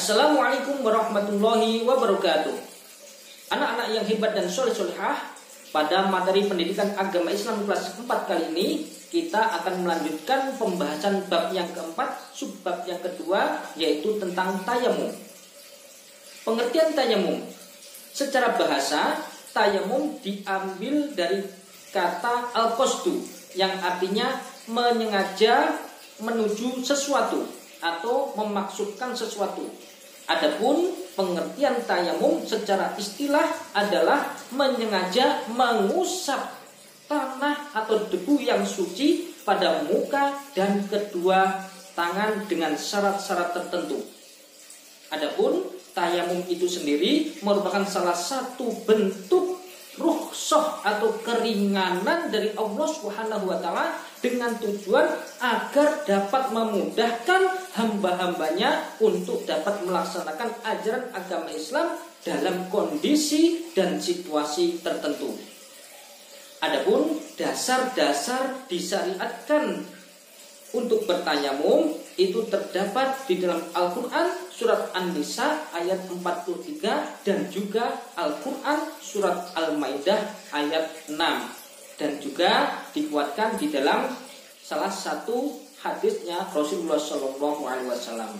Assalamualaikum warahmatullahi wabarakatuh. Anak-anak yang hebat dan soleh-solehah, pada materi pendidikan agama Islam kelas 4 kali ini kita akan melanjutkan pembahasan bab yang keempat, subbab yang kedua, yaitu tentang tayamum. Pengertian tayamum secara bahasa, tayamum diambil dari kata al-qasdu yang artinya menyengaja menuju sesuatu atau memaksudkan sesuatu. Adapun pengertian tayamum secara istilah adalah menyengaja mengusap tanah atau debu yang suci pada muka dan kedua tangan dengan syarat-syarat tertentu. Adapun tayamum itu sendiri merupakan salah satu bentuk rukhsah atau keringanan dari Allah Subhanahu wa taala dengan tujuan agar dapat memudahkan hamba-hambanya untuk dapat melaksanakan ajaran agama Islam dalam kondisi dan situasi tertentu. Adapun dasar-dasar disyariatkan untuk bertayamum itu terdapat di dalam Al-Quran surat An-Nisa ayat 43 dan juga Al-Quran surat Al-Maidah ayat 6 dan juga dikuatkan di dalam salah satu hadisnya Rasulullah SAW.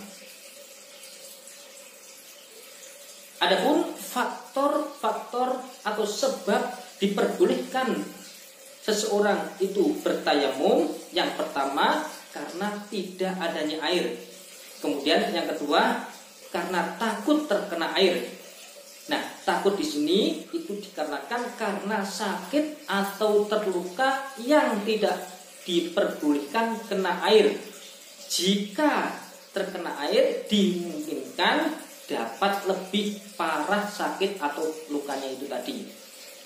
Adapun faktor-faktor atau sebab diperbolehkan seseorang itu bertayamum, yang pertama karena tidak adanya air. Kemudian yang kedua karena takut terkena air. Nah, takut di sini itu dikarenakan karena sakit atau terluka yang tidak diperbolehkan kena air. Jika terkena air dimungkinkan dapat lebih parah sakit atau lukanya itu tadi.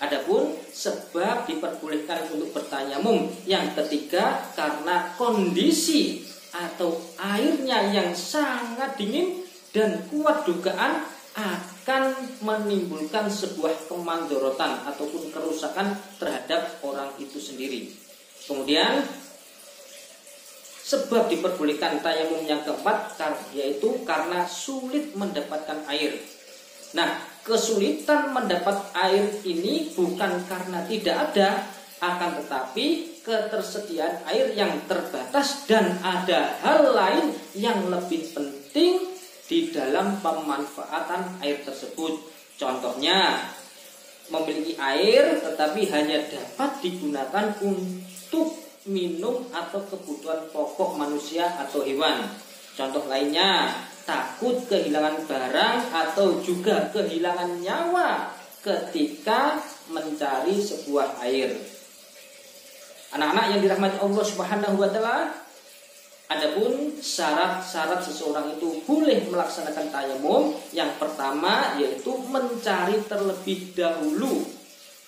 Adapun sebab diperbolehkan untuk bertayamum yang ketiga karena kondisi atau airnya yang sangat dingin dan kuat dugaan akan menimbulkan sebuah kemandorotan ataupun kerusakan terhadap orang itu sendiri. Kemudian sebab diperbolehkan tayamum yang keempat yaitu karena sulit mendapatkan air. Nah, kesulitan mendapat air ini bukan karena tidak ada, akan tetapi ketersediaan air yang terbatas dan ada hal lain yang lebih penting di dalam pemanfaatan air tersebut. Contohnya, memiliki air tetapi hanya dapat digunakan untuk minum atau kebutuhan pokok manusia atau hewan. Contoh lainnya, takut kehilangan barang atau juga kehilangan nyawa ketika mencari sebuah air. Anak-anak yang dirahmati Allah Subhanahu wa taala, adapun syarat-syarat seseorang itu boleh melaksanakan tayamum, yang pertama yaitu mencari terlebih dahulu.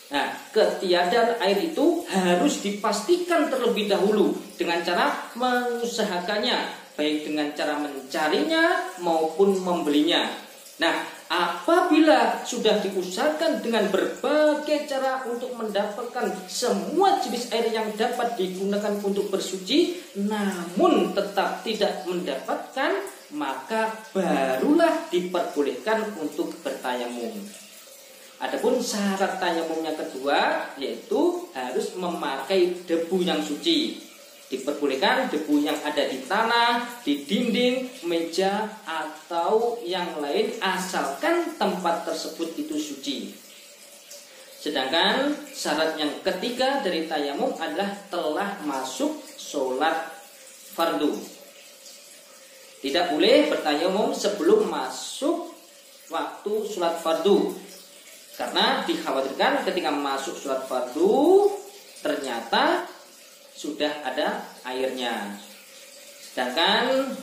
Nah, ketiadaan air itu harus dipastikan terlebih dahulu dengan cara mengusahakannya, baik dengan cara mencarinya maupun membelinya. Nah, apabila sudah diusahakan dengan berbagai cara untuk mendapatkan semua jenis air yang dapat digunakan untuk bersuci, namun tetap tidak mendapatkan, maka barulah diperbolehkan untuk bertayamum. Adapun syarat tayamum yang kedua yaitu harus memakai debu yang suci. Diperbolehkan debu yang ada di tanah, di dinding, meja, atau yang lain asalkan tempat tersebut itu suci. Sedangkan syarat yang ketiga dari tayamum adalah telah masuk sholat fardu. Tidak boleh bertayamum sebelum masuk waktu sholat fardu, karena dikhawatirkan ketika masuk sholat fardu ternyata sudah ada airnya. Sedangkan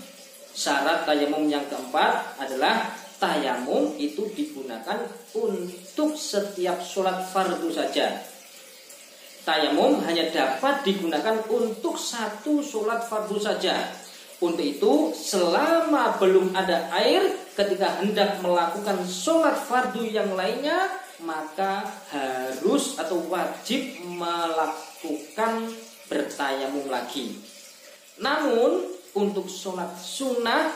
syarat tayamum yang keempat adalah tayamum itu digunakan untuk setiap sholat fardu saja. Tayamum hanya dapat digunakan untuk satu sholat fardu saja. Untuk itu selama belum ada air ketika hendak melakukan sholat fardu yang lainnya, maka harus atau wajib melakukan bertayamum lagi. Namun untuk sholat sunnah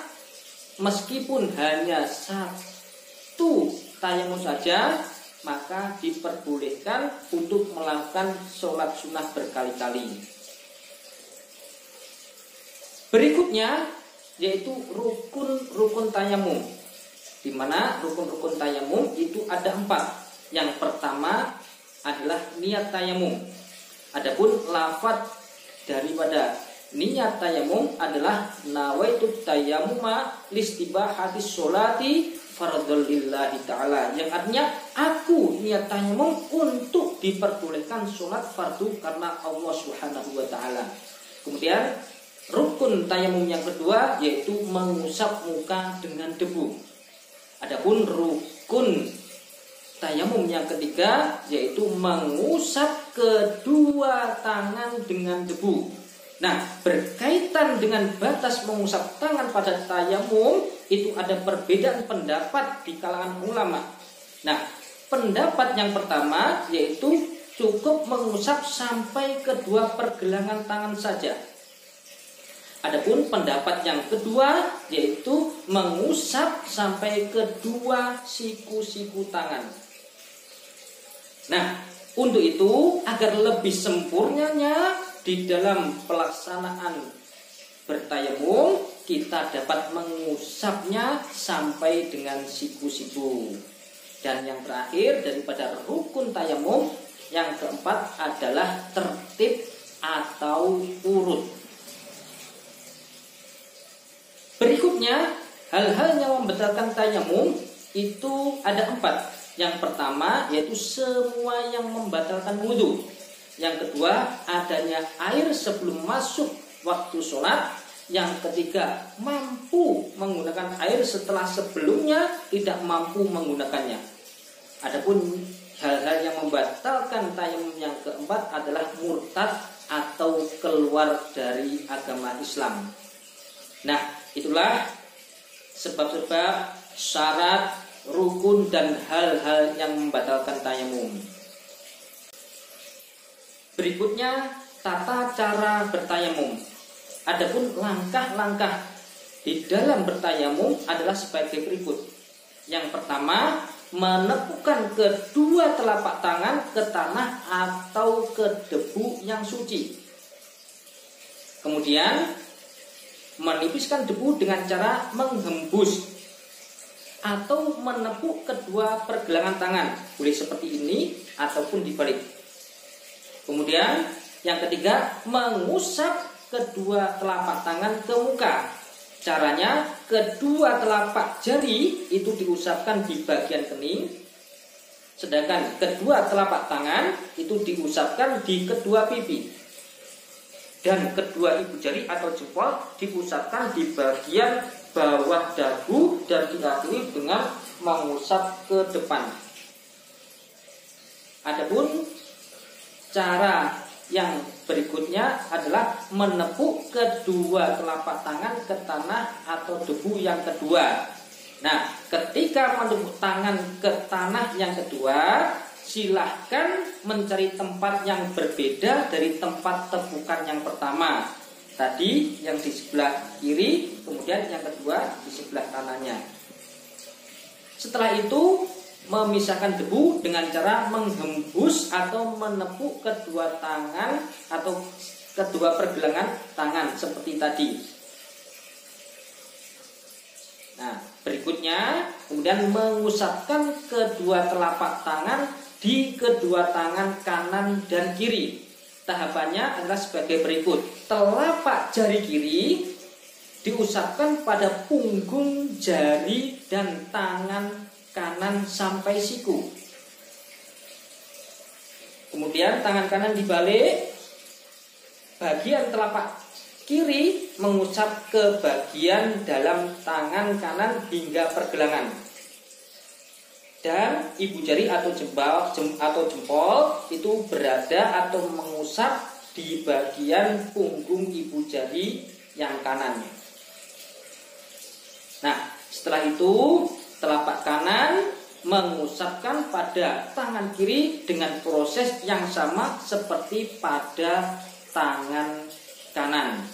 meskipun hanya satu tayamum saja, maka diperbolehkan untuk melakukan sholat sunnah berkali-kali. Berikutnya yaitu rukun tayamum, di mana rukun tayamum itu ada 4. Yang pertama adalah niat tayamum. Adapun lafadz daripada niat tayamum adalah nawaitu tayammuma listibahati sholati fardhul lillahi ta'ala, yang artinya aku niat tayamum untuk diperbolehkan sholat fardu karena Allah Subhanahu wa taala. Kemudian rukun tayamum yang kedua yaitu mengusap muka dengan debu. Adapun rukun tayamum yang ketiga yaitu mengusap kedua tangan dengan debu. Nah, berkaitan dengan batas mengusap tangan pada tayamum itu ada perbedaan pendapat di kalangan ulama. Nah, pendapat yang pertama yaitu cukup mengusap sampai kedua pergelangan tangan saja. Adapun pendapat yang kedua yaitu mengusap sampai kedua siku-siku tangan. Nah, untuk itu agar lebih sempurnanya di dalam pelaksanaan bertayamum, kita dapat mengusapnya sampai dengan siku-siku. Dan yang terakhir daripada rukun tayamum, yang keempat adalah tertib atau urut. Berikutnya, hal-hal yang membatalkan tayamum itu ada 4. Yang pertama yaitu semua yang membatalkan wudhu. Yang kedua, adanya air sebelum masuk waktu sholat. Yang ketiga, mampu menggunakan air setelah sebelumnya tidak mampu menggunakannya. Adapun hal-hal yang membatalkan tayamum yang keempat adalah murtad atau keluar dari agama Islam. Nah, itulah sebab-sebab, syarat, rukun, dan hal-hal yang membatalkan tayamum. Berikutnya tata cara bertayamum. Adapun langkah-langkah di dalam bertayamum adalah sebagai berikut. Yang pertama, menepukkan kedua telapak tangan ke tanah atau ke debu yang suci. Kemudian menipiskan debu dengan cara menghembus atau menepuk kedua pergelangan tangan. Boleh seperti ini ataupun dibalik. Kemudian yang ketiga, mengusap kedua telapak tangan ke muka. Caranya, kedua telapak jari itu diusapkan di bagian kening, sedangkan kedua telapak tangan itu diusapkan di kedua pipi. Dan kedua ibu jari atau jempol diusapkan di bagian bawah dagu dan diakhiri dengan mengusap ke depan. Adapun cara yang berikutnya adalah menepuk kedua telapak tangan ke tanah atau debu yang kedua. Nah, ketika menepuk tangan ke tanah yang kedua, silahkan mencari tempat yang berbeda dari tempat tepukan yang pertama. Tadi yang di sebelah kiri, kemudian yang kedua di sebelah kanannya. Setelah itu memisahkan debu dengan cara menghembus atau menepuk kedua tangan atau kedua pergelangan tangan seperti tadi. Nah, berikutnya kemudian mengusapkan kedua telapak tangan di kedua tangan kanan dan kiri. Tahapannya adalah sebagai berikut. Telapak jari kiri diusapkan pada punggung jari dan tangan kanan sampai siku. Kemudian tangan kanan dibalik, bagian telapak kiri mengusap ke bagian dalam tangan kanan hingga pergelangan. Dan ibu jari atau jempol itu berada atau mengusap di bagian punggung ibu jari yang kanan. Nah, setelah itu telapak kanan mengusapkan pada tangan kiri dengan proses yang sama seperti pada tangan kanan.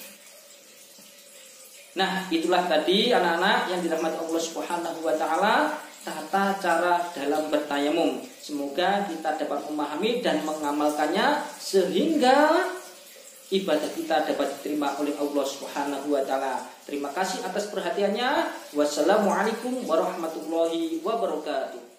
Nah, itulah tadi anak-anak yang dirahmati Allah Subhanahu wa taala, tata cara dalam bertayamum. Semoga kita dapat memahami dan mengamalkannya sehingga ibadah kita dapat diterima oleh Allah Subhanahu wa taala. Terima kasih atas perhatiannya. Wassalamualaikum warahmatullahi wabarakatuh.